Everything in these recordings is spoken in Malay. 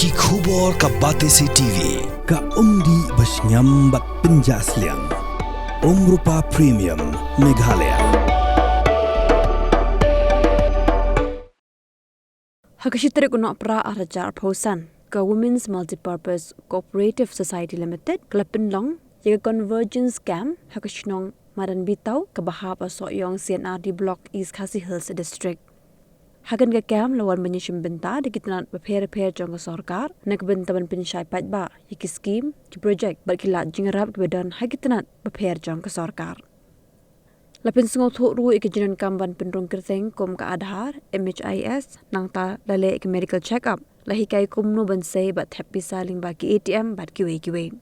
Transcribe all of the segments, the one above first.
Ki khubor ka Batesi TV. Ka umdi basnyam bat penjaslian. Rupa Premium Meghalaya. Hakashitrik unok pra arajar pausan ka Women's Multipurpose Cooperative Society Limited ka Pynlong yaga Convergence Scam hakashnong Madanbitaw ka bahab asoyong CNRD Block East Khasi Hills District. Hagan ka cam lawan menyusun benta di kitanan beper-per jong Sorkar nak bentaban pinshay Paidbah yaki Skhim ki project berkilat jingarap kebedan hakitanan beper jong Sorkar. La Pynsngewthuh ru ikijinan kamban penrung kerteng kom ka adhar MHIS nang ta lale ke medical check up lahikai kumno bansay bat happy saling baki ATM bat kiwe.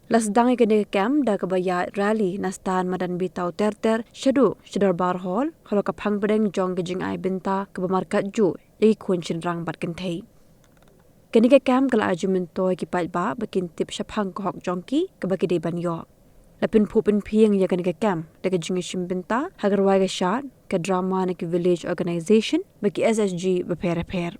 Las dangi kene kam da kabaya rally nastan Madanbitaw terter shadar bar hall halo kapang bedeng jong gejing ai benta ke markat ju i kunchin rang bat kenthei. Kene ke kam kala argument toy ki Paidbah bakin tip shapang ko hok jongki ke baki de banyo. Lapin pupin piang ya kene ke kam da gejing shim benta hagar wai ga shot ke drama na ki village organization baki SSG beper.